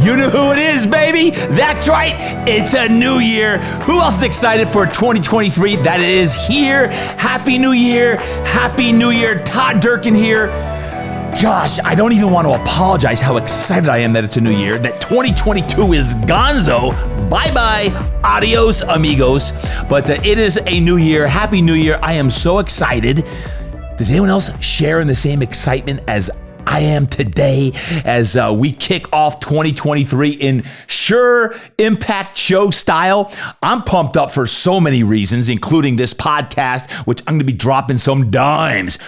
You know who it is, baby. That's right. It's a new year. Who else is excited for 2023? That it is here. Happy New Year. Happy New Year. Todd Durkin here. Gosh, I don't even want to apologize how excited I am that it's a new year, that 2022 is gonzo. Bye-bye. Adios, amigos. But it is a new year. Happy New Year. I am so excited. Does anyone else share in the same excitement as I am today as we kick off 2023 in sure impact show style? I'm pumped up for so many reasons, including this podcast, which I'm going to be dropping some dimes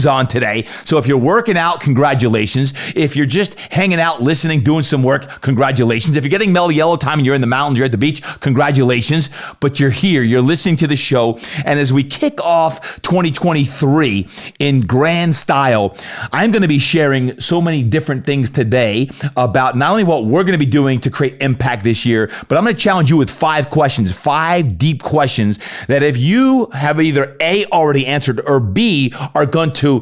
on today. So if you're working out, congratulations. If you're just hanging out, listening, doing some work, congratulations. If you're getting mellow yellow time and you're in the mountains, you're at the beach, congratulations. But you're here, you're listening to the show. And as we kick off 2023 in grand style, I'm going to be sharing so many different things today about not only what we're going to be doing to create impact this year, but I'm going to challenge you with 5 questions, 5 deep questions that if you have either A, already answered, or B, are going to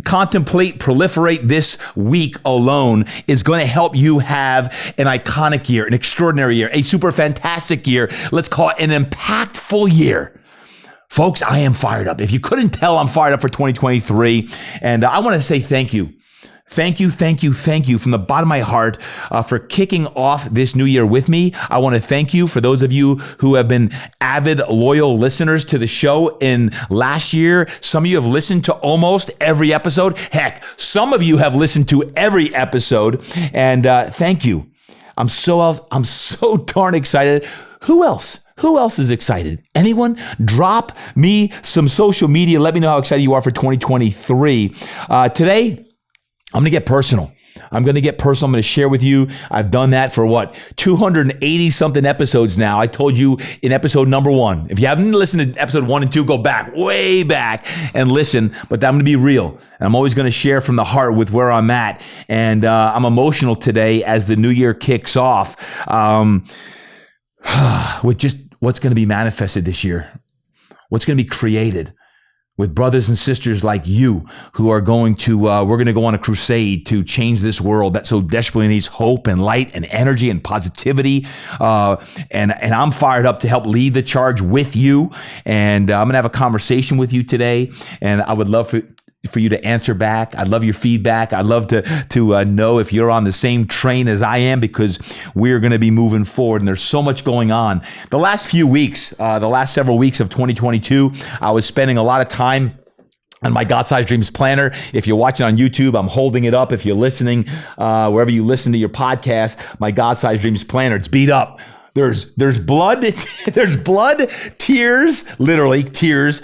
contemplate, proliferate this week alone, is going to help you have an iconic year, an extraordinary year, a super fantastic year. Let's call it an impactful year. Folks, I am fired up. If you couldn't tell, I'm fired up for 2023. And I want to say thank you. Thank you from the bottom of my heart for kicking off this new year with me. I want to thank you for those of you who have been avid, loyal listeners to the show in last year. Some of you have listened to almost every episode. Heck, some of you have listened to every episode. And thank you. I'm so darn excited. Who else is excited? Anyone? Drop me some social media. Let me know how excited you are for 2023. Today, I'm going to get personal. I'm going to share with you. I've done that for 280 something episodes now. I told you in episode number 1. If you haven't listened to episode 1 and 2, go back, way back and listen. But I'm going to be real. And I'm always going to share from the heart with where I'm at. And I'm emotional today as the new year kicks off. With just what's going to be manifested this year, what's going to be created with brothers and sisters like you who are going to, we're going to go on a crusade to change this world that so desperately needs hope and light and energy and positivity. And I'm fired up to help lead the charge with you. And I'm going to have a conversation with you today. And I would love for you to answer back. I'd love your feedback. I'd love to know if you're on the same train as I am, because we're going to be moving forward and there's so much going on. The last few weeks, the last several weeks of 2022, I was spending a lot of time on my God-Sized Dreams Planner. If you're watching on YouTube, I'm holding it up. If you're listening, wherever you listen to your podcast, my God-Sized Dreams Planner, it's beat up. There's blood, there's blood, tears, literally tears,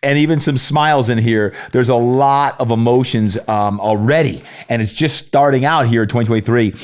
and even some smiles in here. There's a lot of emotions already, and it's just starting out here in 2023.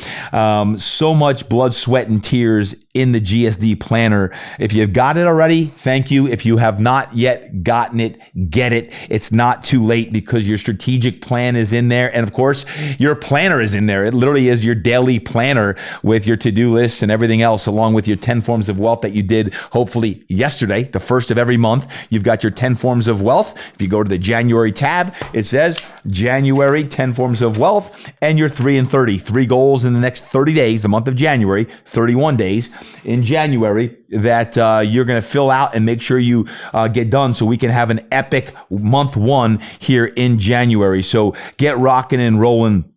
So much blood, sweat, and tears in the GSD planner. If you've got it already, thank you. If you have not yet gotten it, get it. It's not too late, because your strategic plan is in there. And of course, your planner is in there. It literally is your daily planner with your to-do lists and everything else, along with your 10 forms of wealth that you did hopefully yesterday, the first of every month. You've got your 10 forms of wealth. If you go to the January tab, it says January 10 forms of wealth, and your 3 and 30, 3 goals in the next 30 days, the month of January, 31 days in January that you're going to fill out and make sure you get done, so we can have an epic month 1 here in January. So get rocking and rolling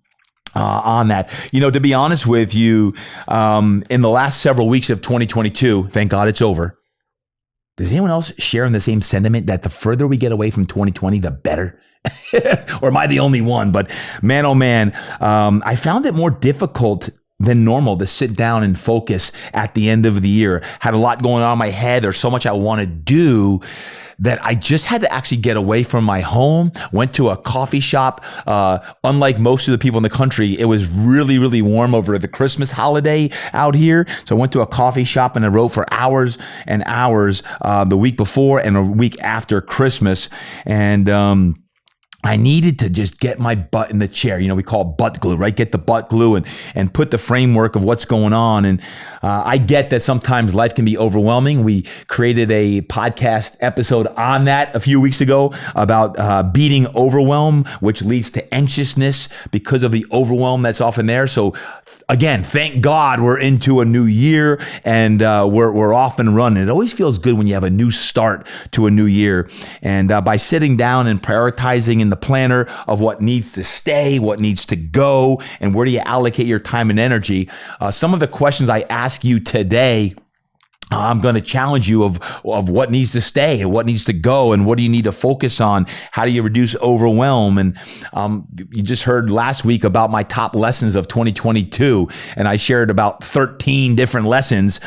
on that. You know, to be honest with you, in the last several weeks of 2022, thank God it's over. Does anyone else share in the same sentiment that the further we get away from 2020, the better? Or am I the only one? But man, oh man, I found it more difficult than normal to sit down and focus at the end of the year. Had a lot going on in my head. There's so much I want to do that I just had to actually get away from my home, went to a coffee shop. Unlike most of the people in the country, it was really, really warm over the Christmas holiday out here. So I went to a coffee shop and I wrote for hours and hours the week before and a week after Christmas. And I needed to just get my butt in the chair. We call it butt glue, right? Get the butt glue and put the framework of what's going on. And I get that sometimes life can be overwhelming. We created a podcast episode on that a few weeks ago about beating overwhelm, which leads to anxiousness because of the overwhelm that's often there. So again, thank God we're into a new year and we're off and running. It always feels good when you have a new start to a new year. And by sitting down and prioritizing in the planner of what needs to stay, what needs to go, and where do you allocate your time and energy. Some of the questions I ask you today, I'm going to challenge you of what needs to stay and what needs to go and what do you need to focus on? How do you reduce overwhelm? And you just heard last week about my top lessons of 2022, and I shared about 13 different lessons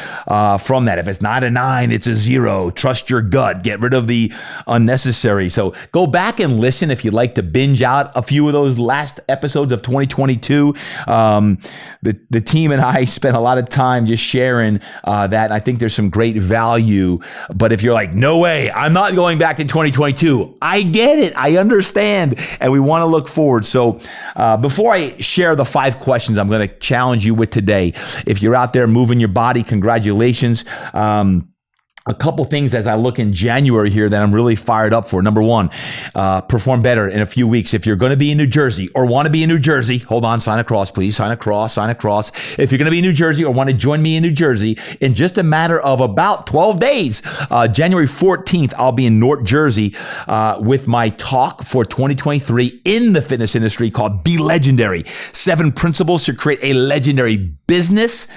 from that. If it's not a 9, it's a 0. Trust your gut. Get rid of the unnecessary. So go back and listen if you'd like to binge out a few of those last episodes of 2022. The team and I spent a lot of time just sharing that. I think there's some great value, but if you're like, no way, I'm not going back to 2022. I get it. I understand. And we want to look forward. So before I share the 5 questions I'm going to challenge you with today, if you're out there moving your body, congratulations. A couple things as I look in January here that I'm really fired up for. Number 1, perform better in a few weeks. If you're going to be in New Jersey or want to be in New Jersey, hold on, sign across, please. Sign across. If you're going to be in New Jersey or want to join me in New Jersey in just a matter of about 12 days, January 14th, I'll be in North Jersey with my talk for 2023 in the fitness industry called Be Legendary. 7 principles to create a legendary business,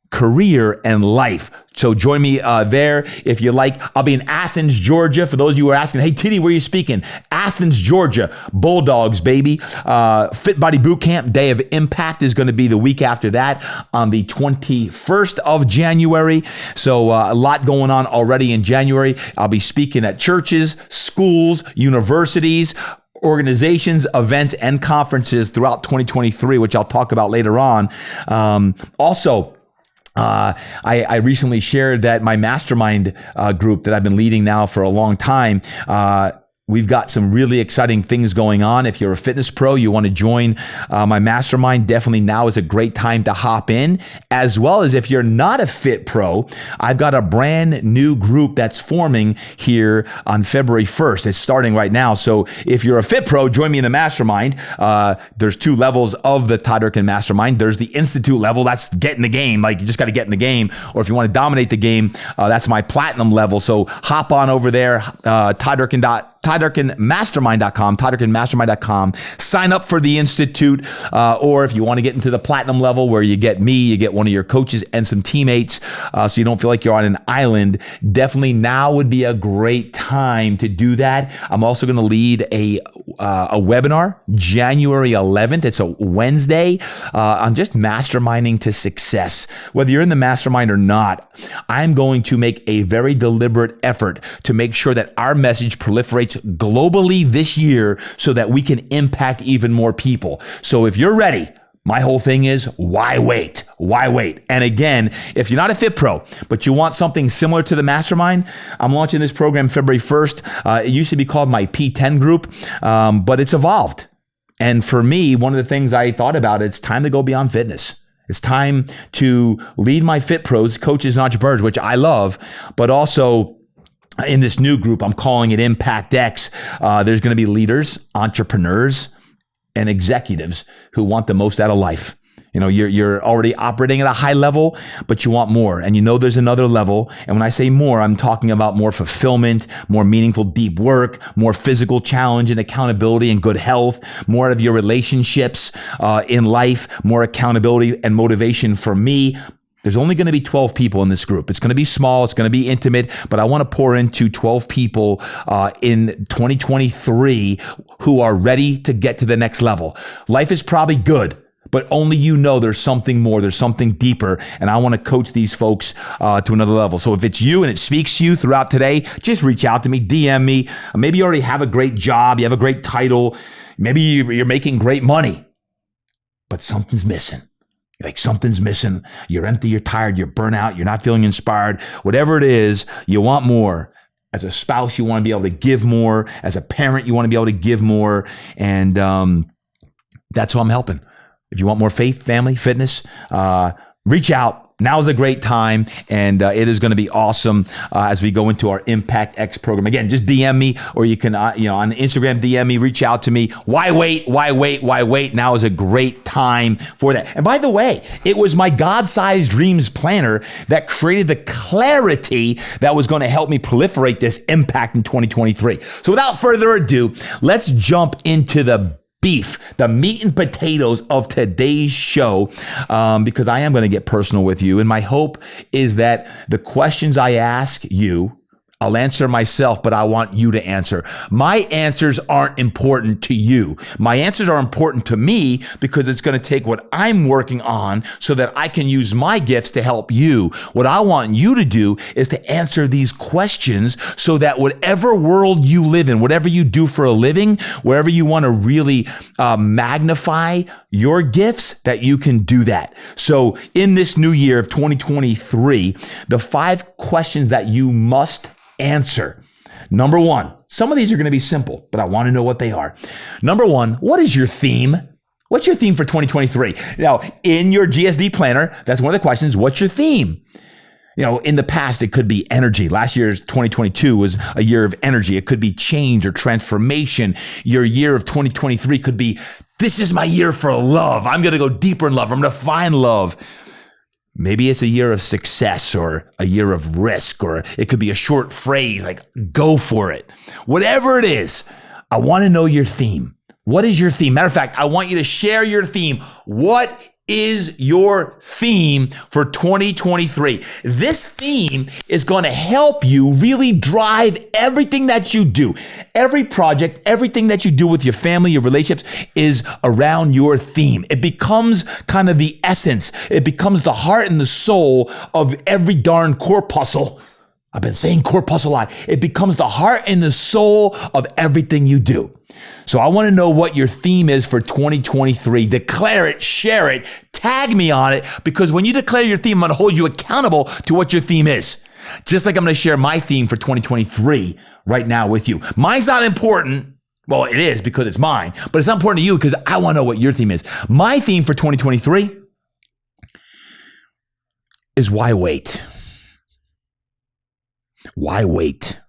career, and life. So join me there if you like. I'll be in Athens, Georgia. For those of you who are asking, hey, Titty, where are you speaking? Athens, Georgia. Bulldogs, baby. Fit Body Boot Camp Day of Impact is going to be the week after that on the 21st of January. So a lot going on already in January. I'll be speaking at churches, schools, universities, organizations, events, and conferences throughout 2023, which I'll talk about later on. I recently shared that my Mastermind group that I've been leading now for a long time, we've got some really exciting things going on. If you're a fitness pro, you want to join my Mastermind, definitely now is a great time to hop in. As well as if you're not a fit pro, I've got a brand new group that's forming here on February 1st. It's starting right now. So if you're a fit pro, join me in the Mastermind. There's 2 levels of the Todd Durkin Mastermind. There's the Institute level. That's get in the game. Like you just got to get in the game. Or if you want to dominate the game, that's my Platinum level. So hop on over there, ToddDurkinMastermind.com. Sign up for the Institute, or if you want to get into the Platinum level where you get me, you get one of your coaches and some teammates, so you don't feel like you're on an island, definitely now would be a great time to do that. I'm also going to lead a webinar January 11th. It's a Wednesday on just masterminding to success. Whether you're in the mastermind or not, I'm going to make a very deliberate effort to make sure that our message proliferates globally this year so that we can impact even more people. So if you're ready, my whole thing is why wait? Why wait? And again, if you're not a fit pro, but you want something similar to the Mastermind, I'm launching this program February 1st. It used to be called my P10 group, but it's evolved. And for me, one of the things I thought about, it's time to go beyond fitness. It's time to lead my fit pros, coaches, and entrepreneurs, which I love, but also in this new group, I'm calling it Impact X. There's going to be leaders, entrepreneurs, and executives who want the most out of life. You know, you're already operating at a high level, but you want more. And you know there's another level. And when I say more, I'm talking about more fulfillment, more meaningful deep work, more physical challenge and accountability and good health, more out of your relationships in life, more accountability and motivation for me. There's only going to be 12 people in this group. It's going to be small. It's going to be intimate, but I want to pour into 12 people in 2023 who are ready to get to the next level. Life is probably good, but only you know there's something more, there's something deeper, and I want to coach these folks to another level. So if it's you and it speaks to you throughout today, just reach out to me, DM me. Maybe you already have a great job, you have a great title, maybe you're making great money, but something's missing. Like something's missing. You're empty, you're tired, you're burnt out, you're not feeling inspired. Whatever it is, you want more. As a spouse, you want to be able to give more. As a parent, you want to be able to give more. And that's who I'm helping. If you want more faith, family, fitness, reach out. Now's a great time, and it is going to be awesome as we go into our Impact X program. Again, just DM me, or you can, on Instagram, DM me, reach out to me. Why wait? Why wait? Why wait? Now is a great time for that. And by the way, it was my God-sized dreams planner that created the clarity that was going to help me proliferate this impact in 2023. So without further ado, let's jump into the beef, the meat and potatoes of today's show, because I am going to get personal with you. And my hope is that the questions I ask you, I'll answer myself, but I want you to answer. My answers aren't important to you. My answers are important to me because it's going to take what I'm working on so that I can use my gifts to help you. What I want you to do is to answer these questions so that whatever world you live in, whatever you do for a living, wherever you want to really magnify your gifts, that you can do that. So in this new year of 2023, the 5 questions that you must answer. Number 1, some of these are going to be simple, but I want to know what they are. Number 1, what is your theme? What's your theme for 2023? Now, in your GSD planner, that's one of the questions. What's your theme? In the past, it could be energy. Last year's 2022 was a year of energy. It could be change or transformation. Your year of 2023 could be, this is my year for love. I'm going to go deeper in love. I'm going to find love. Maybe it's a year of success or a year of risk, or it could be a short phrase like, go for it. Whatever it is, I want to know your theme. What is your theme? Matter of fact, I want you to share your theme. What is your theme for 2023? This theme is going to help you really drive everything that you do. Every project, everything that you do with your family, your relationships is around your theme. It becomes kind of the essence. It becomes the heart and the soul of every darn corpuscle. I've been saying corpuscle a lot. It becomes the heart and the soul of everything you do. So I want to know what your theme is for 2023. Declare it, share it, tag me on it, because when you declare your theme, I'm going to hold you accountable to what your theme is. Just like I'm going to share my theme for 2023 right now with you. Mine's not important. Well, it is because it's mine, but it's not important to you because I want to know what your theme is. My theme for 2023 is why wait? Why wait?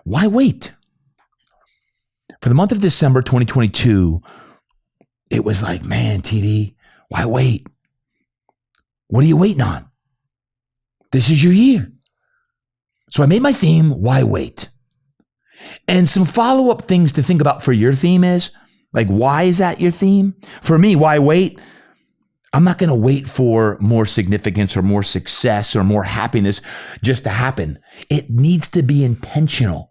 Why wait? For the month of December 2022, it was like, man, TD, why wait? What are you waiting on? This is your year. So I made my theme, why wait? And some follow-up things to think about for your theme is, like, why is that your theme? For me, why wait? I'm not going to wait for more significance or more success or more happiness just to happen. It needs to be intentional.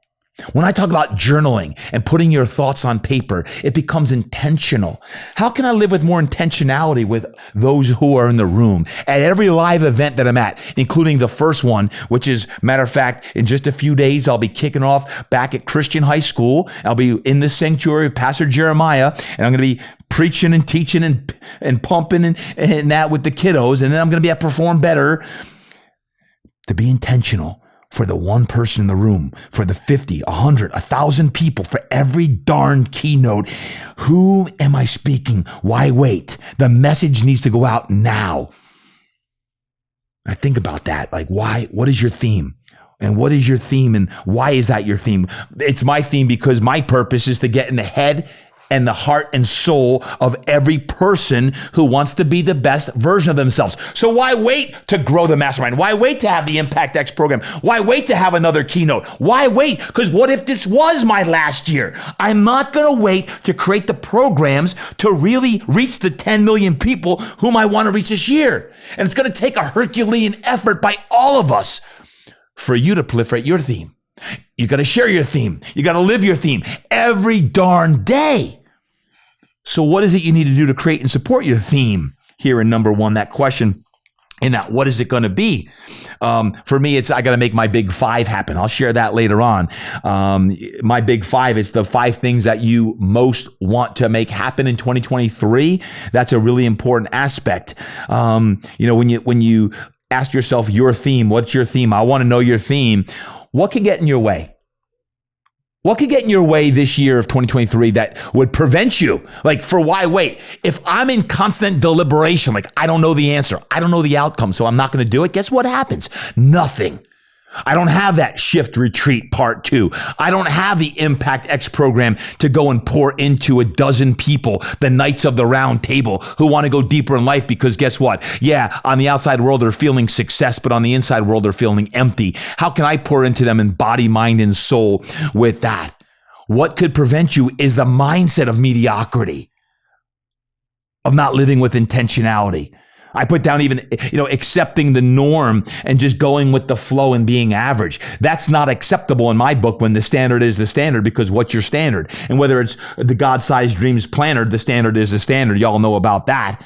When I talk about journaling and putting your thoughts on paper, it becomes intentional. How can I live with more intentionality with those who are in the room? At every live event that I'm at, including the first one, which is, matter of fact, in just a few days, I'll be kicking off back at Christian High School. I'll be in the sanctuary with Pastor Jeremiah, and I'm going to be preaching and teaching and pumping and that with the kiddos. And then I'm going to be at Perform Better. To be intentional. For the one person in the room, for the 50, 100, 1,000 people, for every darn keynote. Who am I speaking? Why wait? The message needs to go out now. I think about that. Like, why? What is your theme? And what is your theme? And why is that your theme? It's my theme because my purpose is to get in the head and the heart and soul of every person who wants to be the best version of themselves. So why wait to grow the mastermind? Why wait to have the Impact X program? Why wait to have another keynote? Why wait? Because what if this was my last year? I'm not going to wait to create the programs to really reach the 10 million people whom I want to reach this year. And it's going to take a Herculean effort by all of us for you to proliferate your theme. You got to share your theme. You got to live your theme every darn day. So what is it you need to do to create and support your theme? Here in number 1, that question in that, what is it going to be? For me, it's, I got to make my big 5 happen. I'll share that later on. My big 5, it's the 5 things that you most want to make happen in 2023. That's a really important aspect. When you ask yourself your theme. What's your theme? I want to know your theme. What could get in your way? What could get in your way this year of 2023 that would prevent you? Like, for why wait? If I'm in constant deliberation, like I don't know the answer, I don't know the outcome, so I'm not going to do it, guess what happens? Nothing. I don't have that shift retreat part 2. I don't have the Impact X program to go and pour into a dozen people, the Knights of the Round Table, who want to go deeper in life because guess what? Yeah, on the outside world, they're feeling success, but on the inside world, they're feeling empty. How can I pour into them in body, mind, and soul with that? What could prevent you is the mindset of mediocrity, of not living with intentionality. I put down even, accepting the norm and just going with the flow and being average. That's not acceptable in my book when the standard is the standard, because what's your standard? And whether it's the God-sized dreams planner, the standard is the standard. Y'all know about that.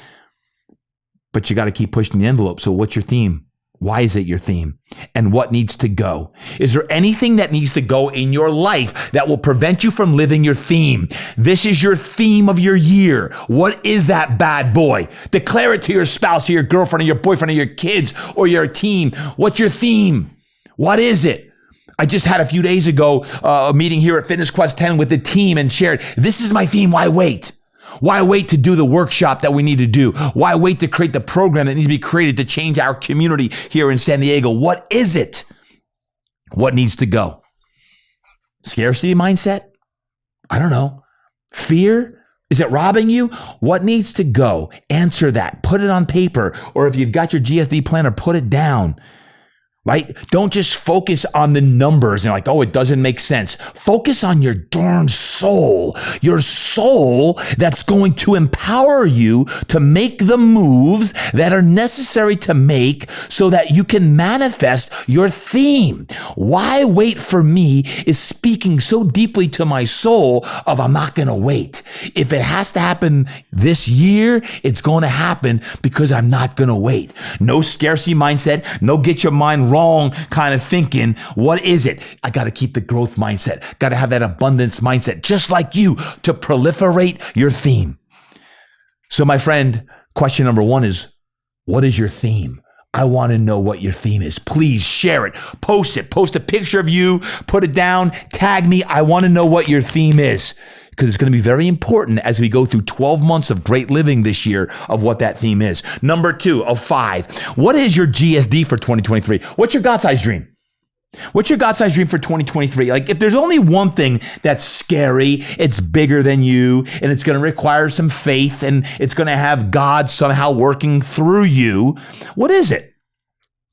But you got to keep pushing the envelope. So what's your theme? Why is it your theme? And what needs to go? Is there anything that needs to go in your life that will prevent you from living your theme? This is your theme of your year. What is that bad boy? Declare it to your spouse or your girlfriend or your boyfriend or your kids or your team. What's your theme? What is it? I just had a few days ago a meeting here at Fitness Quest 10 with the team and shared, this is my theme. Why wait? Why wait to do the workshop that we need to do? Why wait to create the program that needs to be created to change our community here in San Diego? What is it? What needs to go? Scarcity mindset? I don't know. Fear? Is it robbing you? What needs to go? Answer that. Put it on paper. Or if you've got your GSD planner, put it down. Right? Don't just focus on the numbers and like, oh, it doesn't make sense. Focus on your darn soul, your soul that's going to empower you to make the moves that are necessary to make so that you can manifest your theme. Why wait for me is speaking so deeply to my soul of I'm not going to wait. If it has to happen this year, it's going to happen because I'm not going to wait. No scarcity mindset, no get your mind wrong kind of thinking. What is it? I got to keep the growth mindset. Got to have that abundance mindset, just like you, to proliferate your theme. So my friend, question number 1 is, what is your theme? I want to know what your theme is. Please share it. Post it. Post a picture of you. Put it down. Tag me. I want to know what your theme is, because it's going to be very important as we go through 12 months of great living this year of what that theme is. Number 2 of 5. What is your GSD for 2023? What's your God-sized dream? What's your God-sized dream for 2023? Like, if there's only one thing that's scary, it's bigger than you, and it's going to require some faith, and it's going to have God somehow working through you, what is it?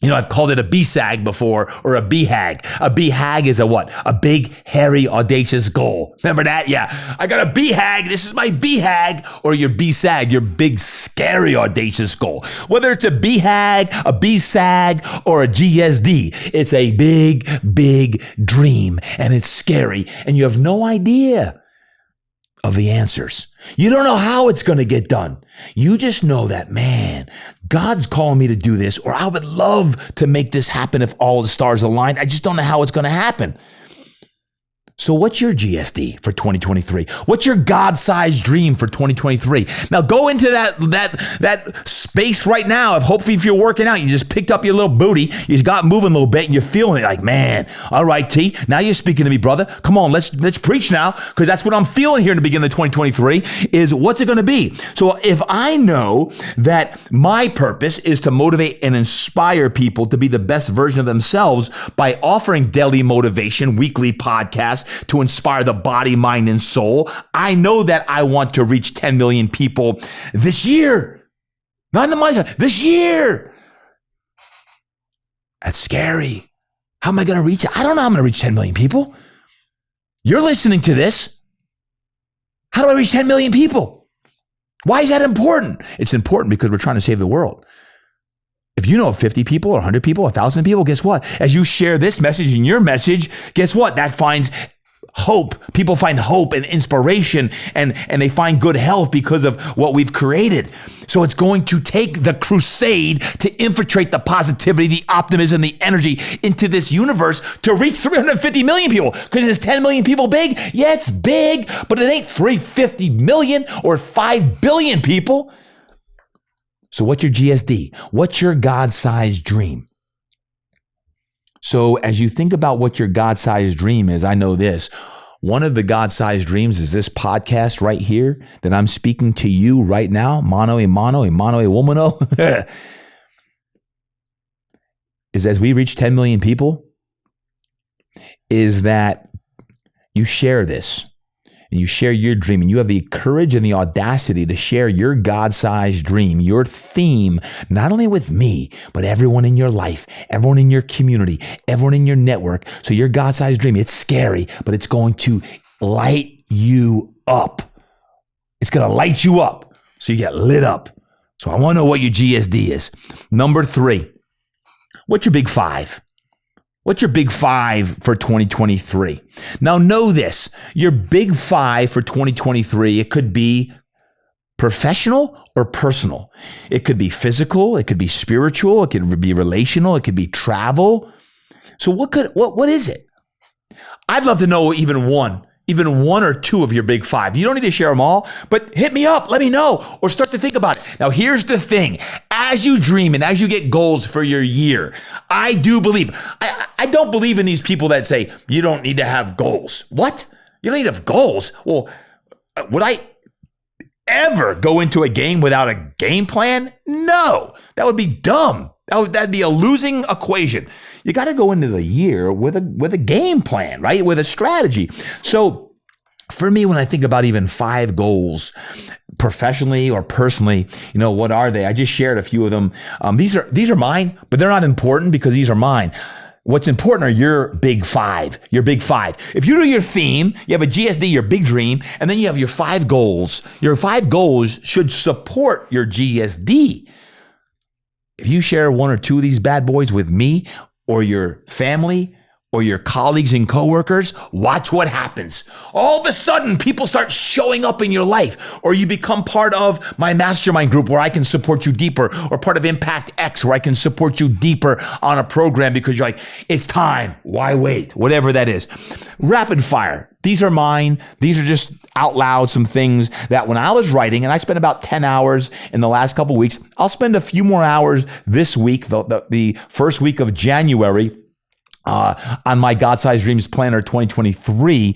I've called it a BSAG before, or a BHAG. A BHAG is a what? A big, hairy, audacious goal. Remember that? Yeah. I got a BHAG. This is my BHAG. Or your BSAG, your big, scary, audacious goal. Whether it's a BHAG, a BSAG, or a GSD, it's a big, big dream. And it's scary. And you have no idea of the answers. You don't know how it's going to get done. You just know that, man, God's calling me to do this, or I would love to make this happen if all the stars align. I just don't know how it's going to happen. So what's your GSD for 2023? What's your God-sized dream for 2023? Now go into that space right now of hopefully if you're working out, you just picked up your little booty, you just got moving a little bit and you're feeling it like, man, all right, T, now you're speaking to me, brother. Come on, let's preach now, because that's what I'm feeling here in the beginning of 2023 is what's it going to be? So if I know that my purpose is to motivate and inspire people to be the best version of themselves by offering daily motivation, weekly podcasts, to inspire the body, mind, and soul. I know that I want to reach 10 million people this year. Not in the mindset, this year. That's scary. How am I going to reach it? I don't know how I'm going to reach 10 million people. You're listening to this. How do I reach 10 million people? Why is that important? It's important because we're trying to save the world. If you know 50 people or 100 people, 1,000 people, guess what? As you share this message and your message, guess what? That finds hope. People find hope and inspiration and they find good health because of what we've created. So it's going to take the crusade to infiltrate the positivity, the optimism, the energy into this universe to reach 350 million people. Because is 10 million people big? Yeah, it's big, but it ain't 350 million or 5 billion people. So what's your GSD? What's your God-sized dream? So as you think about what your God-sized dream is, I know this. One of the God-sized dreams is this podcast right here that I'm speaking to you right now. Mano a mano, a mano a womano. Is as we reach 10 million people, is that you share this. And you share your dream, and you have the courage and the audacity to share your God-sized dream, your theme, not only with me, but everyone in your life, everyone in your community, everyone in your network. So your God-sized dream, it's scary, but it's going to light you up. It's going to light you up so you get lit up. So I want to know what your GSD is. Number 3, what's your big 5? What's your big 5 for 2023? Now know this, your big 5 for 2023, it could be professional or personal. It could be physical, it could be spiritual, it could be relational, it could be travel. So what is it? I'd love to know even one or two of your big 5. You don't need to share them all, but hit me up, let me know, or start to think about it. Now, here's the thing. As you dream and as you get goals for your year, I do believe, I don't believe in these people that say, you don't need to have goals. What? You don't need to have goals? Well, would I ever go into a game without a game plan? No, that would be dumb. That'd be a losing equation. You got to go into the year with a game plan, right? With a strategy. So for me, when I think about even 5 goals, professionally or personally, what are they? I just shared a few of them. These are mine, but they're not important because these are mine. What's important are your big 5, If you do your theme, you have a GSD, your big dream, and then you have your 5 goals. Your 5 goals should support your GSD. If you share 1 or 2 of these bad boys with me or your family or your colleagues and coworkers, watch what happens. All of a sudden, people start showing up in your life, or you become part of my mastermind group where I can support you deeper, or part of Impact X where I can support you deeper on a program because you're like, it's time. Why wait? Whatever that is. Rapid fire. These are mine. These are just out loud some things that when I was writing, and I spent about 10 hours in the last couple of weeks, I'll spend a few more hours this week, the first week of January, on my God-Sized Dreams Planner 2023,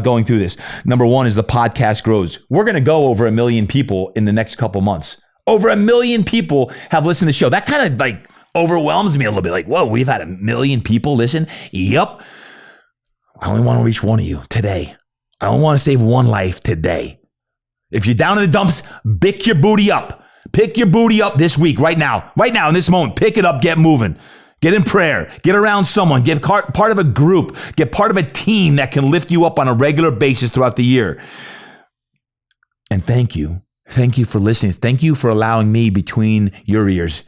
going through this. Number 1 is the podcast grows. We're going to go over 1 million people in the next couple months. Over 1 million people have listened to the show. That kind of like overwhelms me a little bit. Like, whoa, we've had 1 million people listen. Yep. I only want to reach one of you today. I only want to save one life today. If you're down in the dumps, pick your booty up. Pick your booty up this week, right now, in this moment. Pick it up, get moving. Get in prayer, get around someone, get part of a group, get part of a team that can lift you up on a regular basis throughout the year. And thank you. Thank you for listening. Thank you for allowing me between your ears.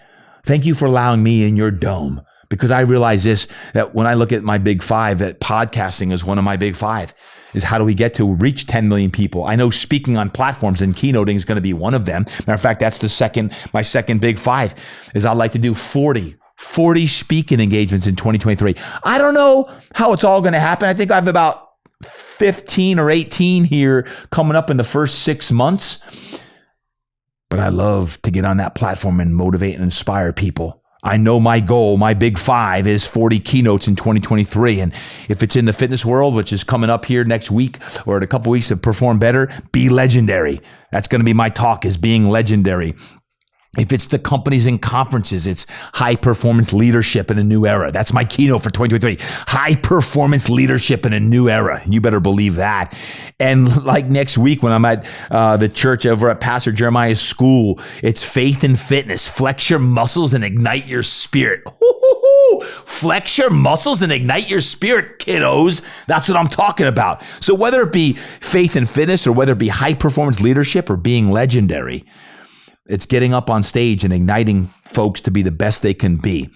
Thank you for allowing me in your dome, because I realize this, that when I look at my big 5, that podcasting is one of my big 5. Is how do we get to reach 10 million people? I know speaking on platforms and keynoting is going to be one of them. Matter of fact, that's my second big 5 is I'd like to do 40 speaking engagements in 2023. I don't know how it's all going to happen. I think I have about 15 or 18 here coming up in the first 6 months. But I love to get on that platform and motivate and inspire people. I know my goal, my big 5 is 40 keynotes in 2023. And if it's in the fitness world, which is coming up here next week or in a couple weeks to perform better, be legendary. That's going to be my talk, is being legendary. If it's the companies and conferences, it's high performance leadership in a new era. That's my keynote for 2023. High performance leadership in a new era. You better believe that. And like next week when I'm at the church over at Pastor Jeremiah's school, it's faith and fitness. Flex your muscles and ignite your spirit. Flex your muscles and ignite your spirit, kiddos. That's what I'm talking about. So whether it be faith and fitness, or whether it be high performance leadership, or being legendary, it's getting up on stage and igniting folks to be the best they can be.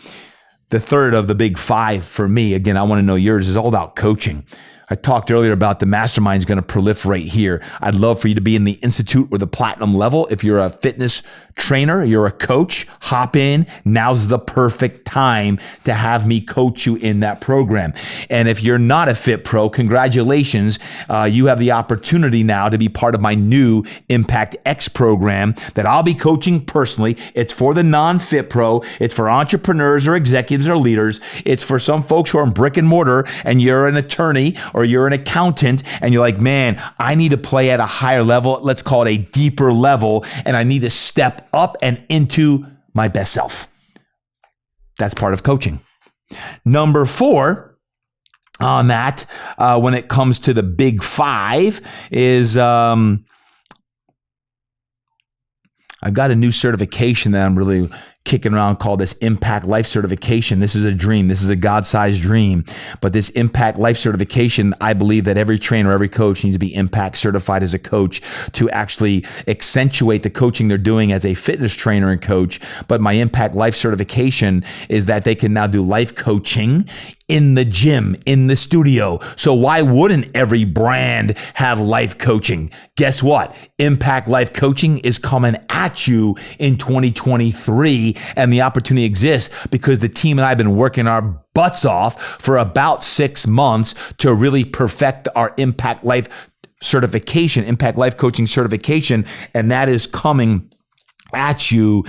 The third of the big 5 for me, again, I want to know yours, is all about coaching. I talked earlier about the Mastermind is going to proliferate here. I'd love for you to be in the Institute or the Platinum level. If you're a fitness trainer, you're a coach, hop in. Now's the perfect time to have me coach you in that program. And if you're not a Fit Pro, congratulations. You have the opportunity now to be part of my new Impact X program that I'll be coaching personally. It's for the non-Fit Pro. It's for entrepreneurs or executives or leaders. It's for some folks who are in brick and mortar and you're an attorney or you're an accountant and you're like, man, I need to play at a higher level. Let's call it a deeper level. And I need to step up and into my best self. That's part of coaching. Number 4 on that, when it comes to the big 5 is, I've got a new certification that I'm really kicking around called this Impact Life Certification. This is a dream. This is a God-sized dream. But this Impact Life Certification, I believe that every trainer, every coach needs to be Impact certified as a coach to actually accentuate the coaching they're doing as a fitness trainer and coach. But my Impact Life Certification is that they can now do life coaching in the gym, in the studio. So why wouldn't every brand have life coaching? Guess what? Impact Life Coaching is coming at you in 2023, and the opportunity exists because the team and I have been working our butts off for about 6 months to really perfect our Impact Life certification, Impact Life Coaching certification, and that is coming at you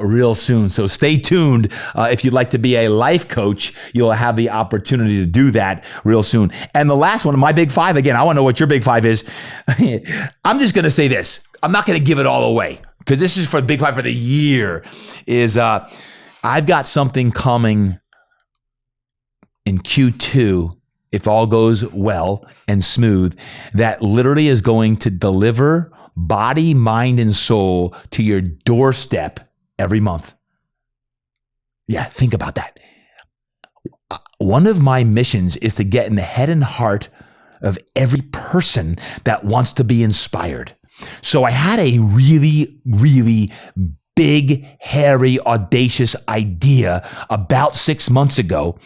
real soon. So stay tuned. If you'd like to be a life coach, you'll have the opportunity to do that real soon. And the last one, my big 5, again, I want to know what your big 5 is. I'm just going to say this. I'm not going to give it all away because this is for the big 5 for the year is I've got something coming in Q2, if all goes well and smooth, that literally is going to deliver body, mind, and soul to your doorstep every month. Yeah, think about that. One of my missions is to get in the head and heart of every person that wants to be inspired. So I had a really, really big, hairy, audacious idea about 6 months ago.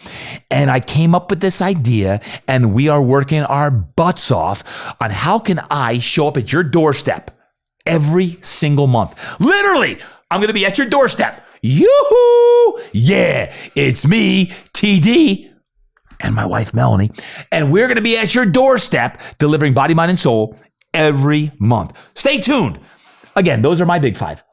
And I came up with this idea and we are working our butts off on how can I show up at your doorstep every single month. Literally, I'm going to be at your doorstep. Yoo-hoo! Yeah, it's me, TD, and my wife, Melanie. And we're going to be at your doorstep delivering body, mind, and soul every month. Stay tuned. Again, those are my big 5.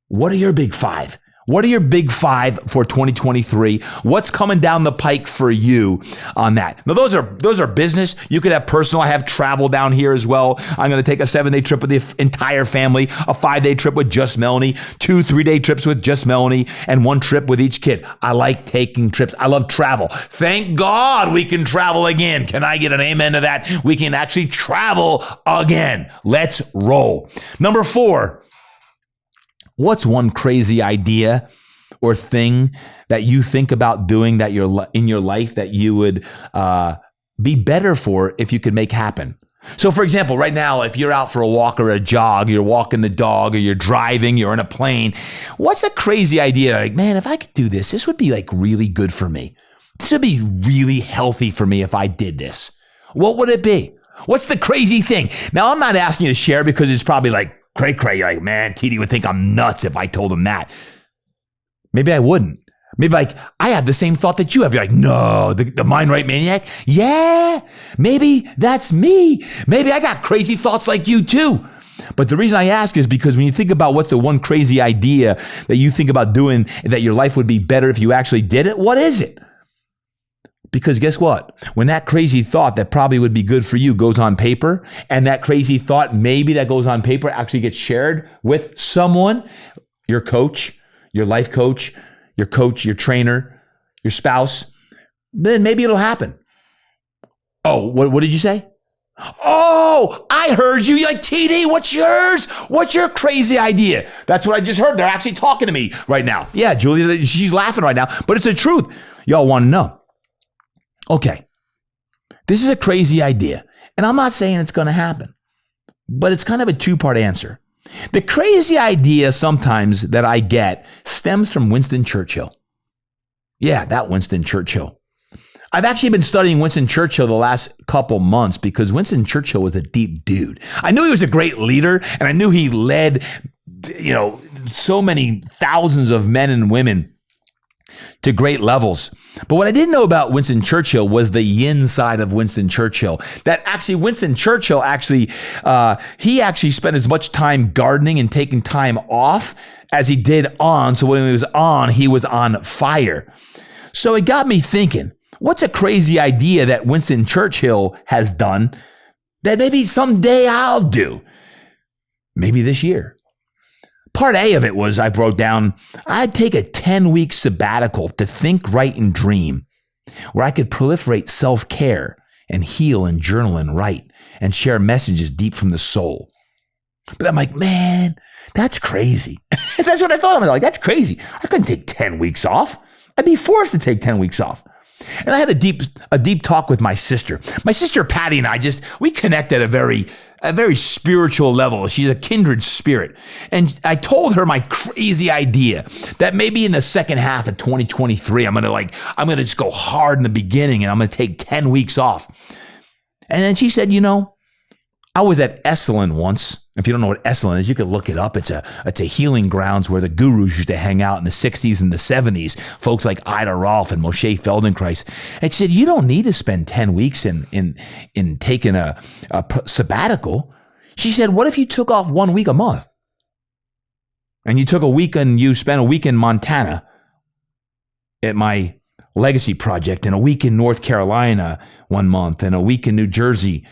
What are your big 5? What are your big 5 for 2023? What's coming down the pike for you on that? Now, those are business. You could have personal. I have travel down here as well. I'm going to take a 7-day trip with the entire family, a 5-day trip with just Melanie, 2 3-day trips with just Melanie, and 1 trip with each kid. I like taking trips. I love travel. Thank God we can travel again. Can I get an amen to that? We can actually travel again. Let's roll. Number 4. What's one crazy idea or thing that you think about doing that you're in your life that you would be better for if you could make happen? So for example, right now, if you're out for a walk or a jog, you're walking the dog or you're driving, you're in a plane, what's a crazy idea? Like, man, if I could do this, this would be like really good for me. This would be really healthy for me if I did this. What would it be? What's the crazy thing? Now, I'm not asking you to share because it's probably like, cray. You're like, man, TD would think I'm nuts if I told him that. Maybe I wouldn't. Maybe like, I have the same thought that you have. You're like, no, the mind right maniac. Yeah, maybe that's me. Maybe I got crazy thoughts like you too. But the reason I ask is because when you think about what's the one crazy idea that you think about doing that your life would be better if you actually did it, what is it? Because guess what? When that crazy thought that probably would be good for you goes on paper, and that crazy thought maybe that goes on paper actually gets shared with someone, your coach, your life coach, your trainer, your spouse, then maybe it'll happen. Oh, what did you say? Oh, I heard you. You're like, TD, what's yours? What's your crazy idea? That's what I just heard. They're actually talking to me right now. Yeah, Julia, she's laughing right now, but it's the truth. Y'all want to know. Okay, this is a crazy idea, and I'm not saying it's going to happen, but it's kind of a 2-part answer. The crazy idea sometimes that I get stems from Winston Churchill. Yeah, that Winston Churchill. I've actually been studying Winston Churchill the last couple months because Winston Churchill was a deep dude. I knew he was a great leader, and I knew he led, so many thousands of men and women to great levels. But what I didn't know about Winston Churchill was the yin side of Winston Churchill. That actually Winston Churchill he actually spent as much time gardening and taking time off as he did on. So when he was on fire. So it got me thinking, what's a crazy idea that Winston Churchill has done that maybe someday I'll do? Maybe this year. Part A of it was I wrote down, I'd take a 10-week sabbatical to think, write, and dream, where I could proliferate self-care and heal and journal and write and share messages deep from the soul. But I'm like, man, that's crazy. That's what I thought. I'm like, that's crazy. I couldn't take 10 weeks off. I'd be forced to take 10 weeks off. And I had a deep talk with my sister. My sister Patty and I we connect at a very spiritual level. She's a kindred spirit. And I told her my crazy idea that maybe in the second half of 2023, I'm going to just go hard in the beginning and I'm going to take 10 weeks off. And then she said, I was at Esalen once. If you don't know what Esalen is, you can look it up. It's a healing grounds where the gurus used to hang out in the 60s and the 70s. Folks like Ida Rolf and Moshe Feldenkrais. And she said, you don't need to spend 10 weeks in taking a sabbatical. She said, what if you took off 1 week a month? And you took a week and you spent a week in Montana at my legacy project, and a week in North Carolina 1 month, and a week in New Jersey,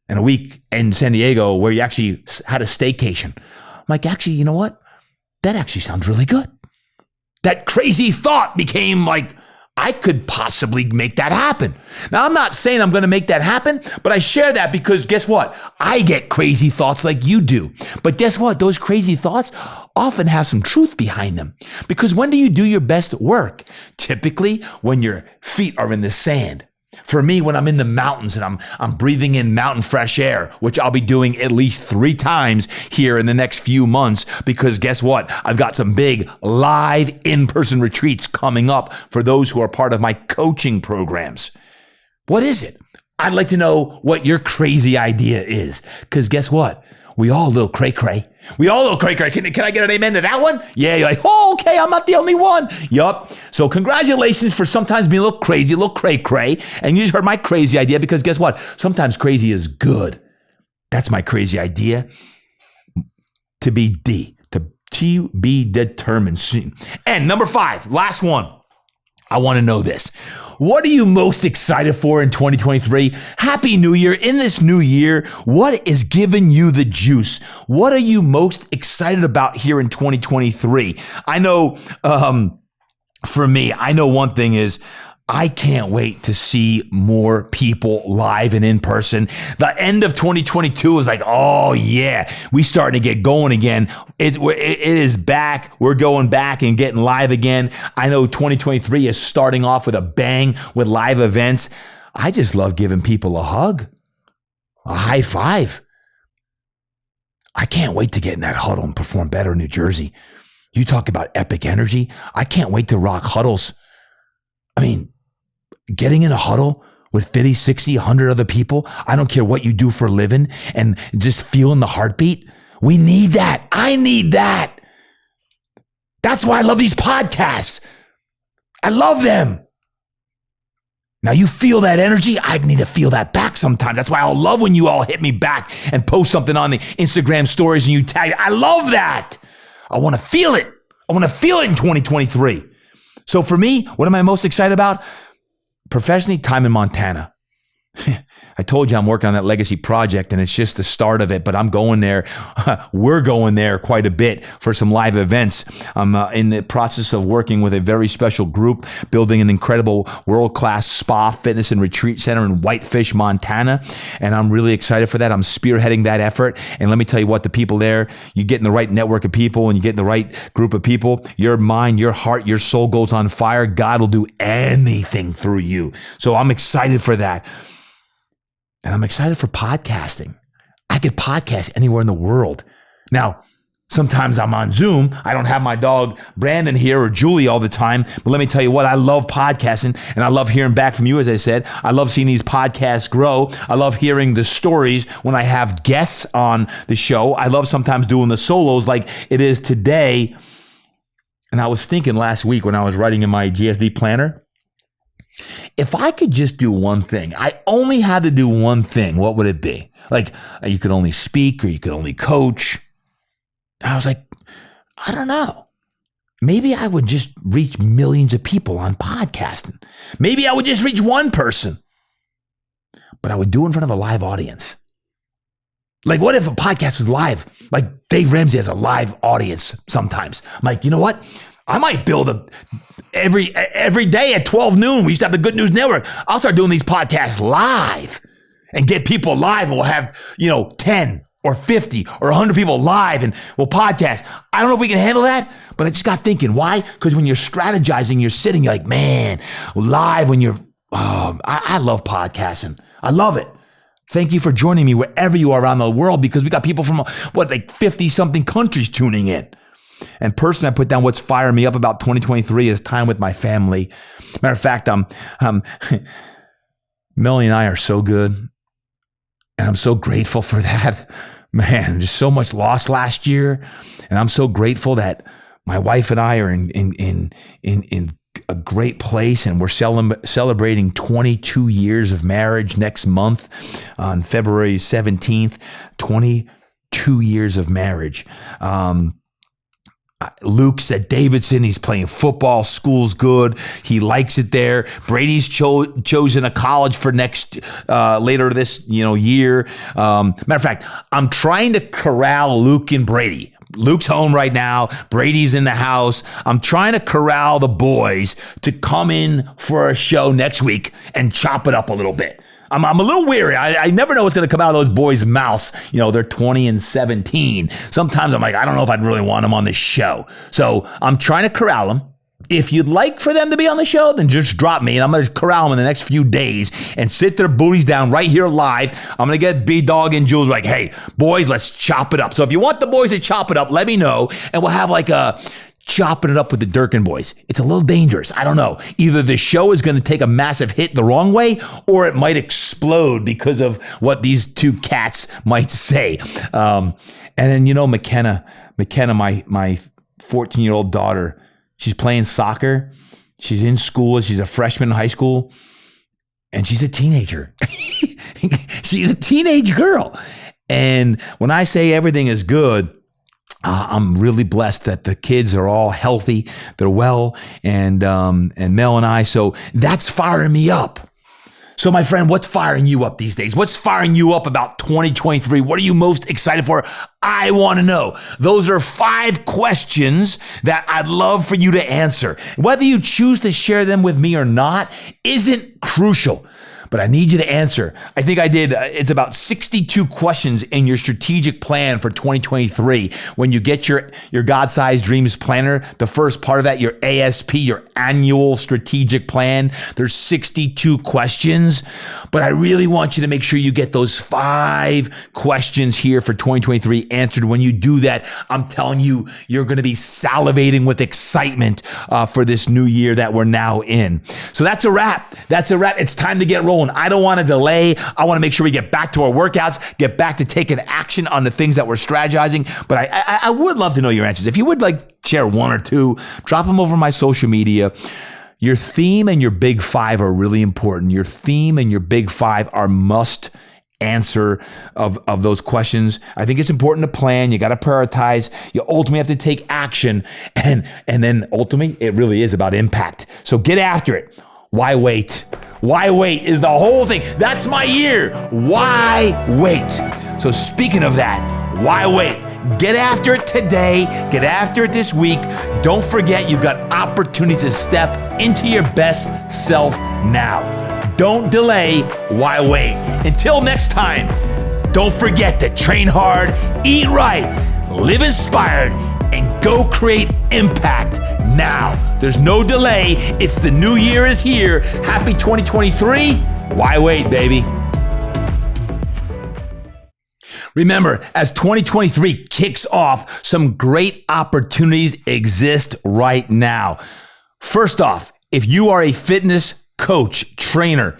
and a week in San Diego where you actually had a staycation. I'm like, actually, you know what? That actually sounds really good. That crazy thought became like, I could possibly make that happen. Now, I'm not saying I'm going to make that happen, but I share that because guess what? I get crazy thoughts like you do. But guess what? Those crazy thoughts often have some truth behind them. Because when do you do your best work? Typically, when your feet are in the sand. For me, when I'm in the mountains and I'm breathing in mountain fresh air, which I'll be doing at least 3 times here in the next few months, because guess what? I've got some big live in-person retreats coming up for those who are part of my coaching programs. What is it? I'd like to know what your crazy idea is, because guess what? We all a little cray-cray. We all a little cray-cray. Can I get an amen to that one? Yeah, you're like, oh, okay, I'm not the only one. Yup. So congratulations for sometimes being a little crazy, a little cray-cray. And you just heard my crazy idea because guess what? Sometimes crazy is good. That's my crazy idea. To be determined. And number 5, last one. I want to know this. What are you most excited for in 2023? Happy New Year. In this new year, what is giving you the juice? What are you most excited about here in 2023? I know, for me, I know one thing is I can't wait to see more people live and in person. The end of 2022 is like, oh yeah, we starting to get going again. It is back. We're going back and getting live again. I know 2023 is starting off with a bang with live events. I just love giving people a hug, a high five. I can't wait to get in that huddle and perform better in New Jersey. You talk about epic energy. I can't wait to rock huddles. I mean, getting in a huddle with 50, 60, 100 other people, I don't care what you do for a living, and just feeling the heartbeat. We need that. I need that. That's why I love these podcasts. I love them. Now you feel that energy. I need to feel that back sometimes. That's why I love when you all hit me back and post something on the Instagram stories and you tag. I love that. I want to feel it. I want to feel it in 2023. So for me, what am I most excited about? Professionally, time in Montana. I told you I'm working on that legacy project and it's just the start of it, but I'm going there. We're going there quite a bit for some live events. I'm in the process of working with a very special group, building an incredible world-class spa, fitness, and retreat center in Whitefish, Montana. And I'm really excited for that. I'm spearheading that effort. And let me tell you what, the people there, you get in the right network of people and you get in the right group of people, your mind, your heart, your soul goes on fire. God will do anything through you. So I'm excited for that. And I'm excited for podcasting. I could podcast anywhere in the world. Now, Sometimes I'm on Zoom. I don't have my dog Brandon here or Julie all the time. But let me tell you what, I love podcasting and I love hearing back from you, as I said. I love seeing these podcasts grow. I love hearing the stories when I have guests on the show. I love sometimes doing the solos like it is today. And I was thinking last week when I was writing in my GSD planner, if I could just do one thing, I only had to do one thing, what would it be? Like you could only speak or you could only coach. I was like, I don't know. Maybe I would just reach millions of people on podcasting. Maybe I would just reach one person, but I would do it in front of a live audience. Like, what if a podcast was live? Like Dave Ramsey has a live audience sometimes. I'm like, you know what? I might build every day at 12 noon. We used to have the Good News Network. I'll start doing these podcasts live and get people live. And we'll have, 10 or 50 or 100 people live and we'll podcast. I don't know if we can handle that, but I just got thinking, why? Because when you're strategizing, you're sitting, you're like, man, live when you're, I love podcasting. I love it. Thank you for joining me wherever you are around the world, because we got people from 50 something countries tuning in. And personally, I put down what's firing me up about 2023 is time with my family. Matter of fact, Melanie and I are so good. And I'm so grateful for that. Man, there's so much loss last year. And I'm so grateful that my wife and I are in a great place. And we're celebrating 22 years of marriage next month on February 17th, 22 years of marriage. Luke's at Davidson. He's playing football. School's good. He likes it there. Brady's chosen a college for next later this year. Matter of fact, I'm trying to corral Luke and Brady. Luke's home right now. Brady's in the house. I'm trying to corral the boys to come in for a show next week and chop it up a little bit. I'm a little weary. I never know what's going to come out of those boys' mouths. They're 20 and 17. Sometimes I'm like, I don't know if I'd really want them on this show. So I'm trying to corral them. If you'd like for them to be on the show, then just drop me and I'm going to corral them in the next few days and sit their booties down right here live. I'm going to get B-Dog and Jules like, hey, boys, let's chop it up. So if you want the boys to chop it up, let me know. And we'll have like a chopping it up with the Durkin boys. It's a little dangerous. I don't know. Either the show is going to take a massive hit the wrong way, or it might explode because of what these two cats might say. And then, McKenna, my 14-year-old daughter, she's playing soccer. She's in school. She's a freshman in high school, and she's a teenager. She's a teenage girl. And when I say everything is good, I'm really blessed that the kids are all healthy. They're well, and Mel and I. So that's firing me up. So my friend, what's firing you up these days? What's firing you up about 2023? What are you most excited for? I want to know. Those are 5 questions that I'd love for you to answer. Whether you choose to share them with me or not isn't crucial. But I need you to answer. I think I did. It's about 62 questions in your strategic plan for 2023. When you get your God-sized dreams planner, the first part of that, your ASP, your annual strategic plan, there's 62 questions. But I really want you to make sure you get those 5 questions here for 2023 answered. When you do that, I'm telling you, you're going to be salivating with excitement for this new year that we're now in. So that's a wrap. It's time to get rolling. I don't want to delay. I want to make sure we get back to our workouts, get back to taking action on the things that we're strategizing. But I would love to know your answers. If you would like share 1 or 2, drop them over my social media. Your theme and your big 5 are really important. Your theme and your big 5 are must answer of those questions. I think it's important to plan. You got to prioritize. You ultimately have to take action. And then ultimately, it really is about impact. So get after it. Why wait? Why wait is the whole thing. That's my year. Why wait? So speaking of that, why wait? Get after it today. Get after it this week. Don't forget you've got opportunities to step into your best self now. Don't delay. Why wait? Until next time, don't forget to train hard, eat right, live inspired, and go create impact now. There's no delay. It's the new year is here. Happy 2023. Why wait, baby? Remember, as 2023 kicks off, some great opportunities exist right now. First off, if you are a fitness coach, trainer,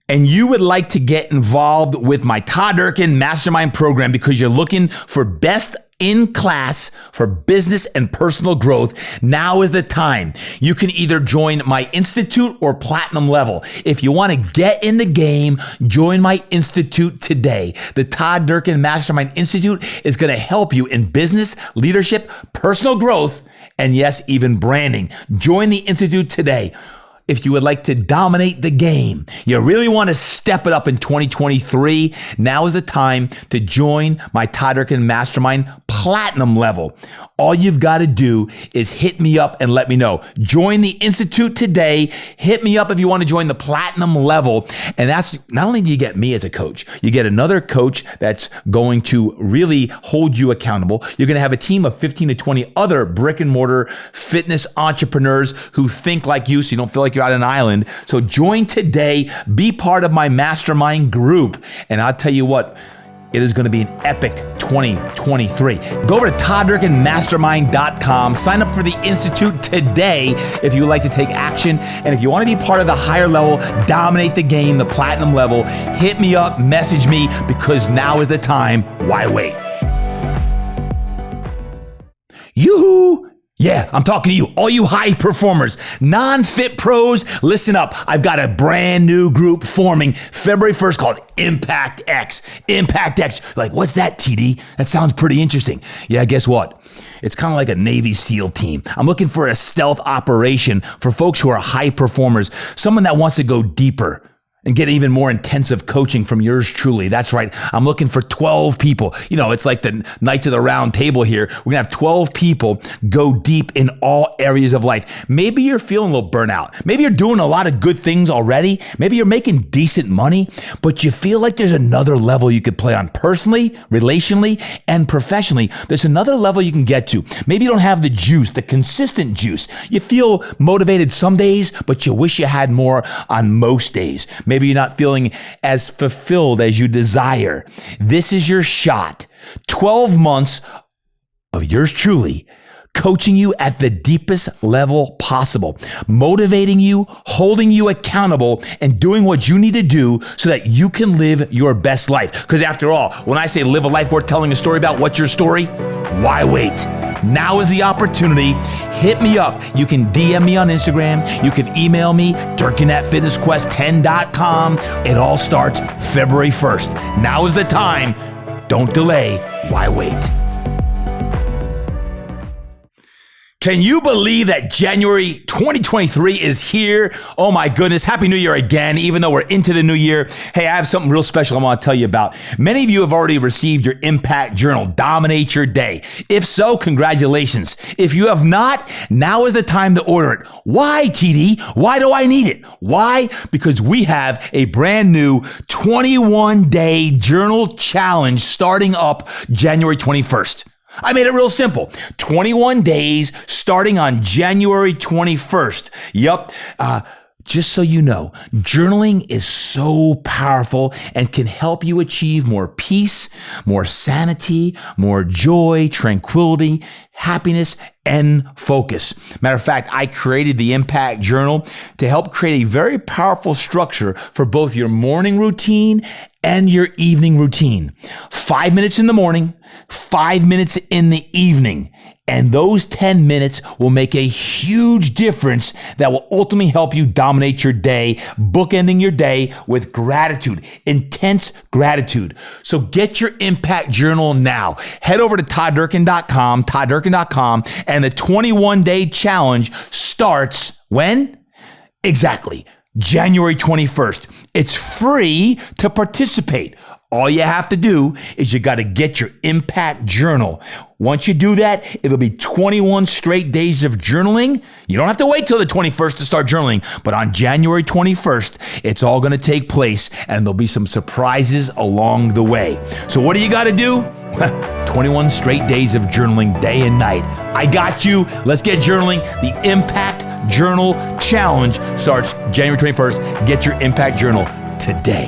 and you would like to get involved with my Todd Durkin Mastermind program because you're looking for best in class for business and personal growth, now is the time. You can either join my Institute or Platinum level. If you want to get in the game, join my Institute today. The Todd Durkin Mastermind Institute is going to help you in business, leadership, personal growth, and yes, even branding. Join the Institute today. If you would like to dominate the game, you really want to step it up in 2023, now is the time to join my Todd Durkin Mastermind Platinum level. All you've got to do is hit me up and let me know. Join the Institute today. Hit me up if you want to join the Platinum level. And that's not only do you get me as a coach, you get another coach that's going to really hold you accountable. You're going to have a team of 15 to 20 other brick and mortar fitness entrepreneurs who think like you, so you don't feel like you're out on an island. So join today, be part of my mastermind group. And I'll tell you what, it is going to be an epic 2023. Go over to ToddDurkinMastermind.com. Sign up for the Institute today if you would like to take action. And if you want to be part of the higher level, dominate the game, the Platinum level, hit me up, message me, because now is the time. Why wait? Yoo-hoo! Yeah, I'm talking to you, all you high performers, non-fit pros, listen up. I've got a brand new group forming February 1st called Impact X. Impact X. Like, what's that, TD? That sounds pretty interesting. Yeah, guess what? It's kind of like a Navy SEAL team. I'm looking for a stealth operation for folks who are high performers, someone that wants to go deeper and get even more intensive coaching from yours truly. That's right. I'm looking for 12 people. You know, it's like the Knights of the Round Table here. We're going to have 12 people go deep in all areas of life. Maybe you're feeling a little burnout. Maybe you're doing a lot of good things already. Maybe you're making decent money, but you feel like there's another level you could play on personally, relationally, and professionally. There's another level you can get to. Maybe you don't have the juice, the consistent juice. You feel motivated some days, but you wish you had more on most days. Maybe you're not feeling as fulfilled as you desire. This is your shot. 12 months of yours truly, coaching you at the deepest level possible, motivating you, holding you accountable, and doing what you need to do so that you can live your best life. Because after all, when I say live a life worth telling a story about, what's your story? Why wait? Now is the opportunity. Hit me up. You can DM me on Instagram. You can email me, Durkin@fitnessquest10.com. It all starts February 1st. Now is the time. Don't delay. Why wait? Can you believe that January 2023 is here? Oh my goodness. Happy New Year again, even though we're into the new year. Hey, I have something real special I want to tell you about. Many of you have already received your Impact Journal, Dominate Your Day. If so, congratulations. If you have not, now is the time to order it. Why, TD? Why do I need it? Why? Because we have a brand new 21-day journal challenge starting up January 21st. I made it real simple. 21 days starting on January 21st. Yup. Just so you know, journaling is so powerful and can help you achieve more peace, more sanity, more joy, tranquility, happiness, and focus. Matter of fact, I created the Impact Journal to help create a very powerful structure for both your morning routine and your evening routine. 5 minutes in the morning, 5 minutes in the evening. And those 10 minutes will make a huge difference that will ultimately help you dominate your day, bookending your day with gratitude, intense gratitude. So get your Impact Journal now. Head over to ToddDurkin.com, ToddDurkin.com, and the 21-day challenge starts when? Exactly. January 21st. It's free to participate. All you have to do is you got to get your Impact Journal. Once you do that, it'll be 21 straight days of journaling. You don't have to wait till the 21st to start journaling, but on January 21st, it's all going to take place and there'll be some surprises along the way. So what do you got to do? 21 straight days of journaling day and night. I got you. Let's get journaling. The Impact Journal Challenge starts January 21st. Get your Impact Journal today.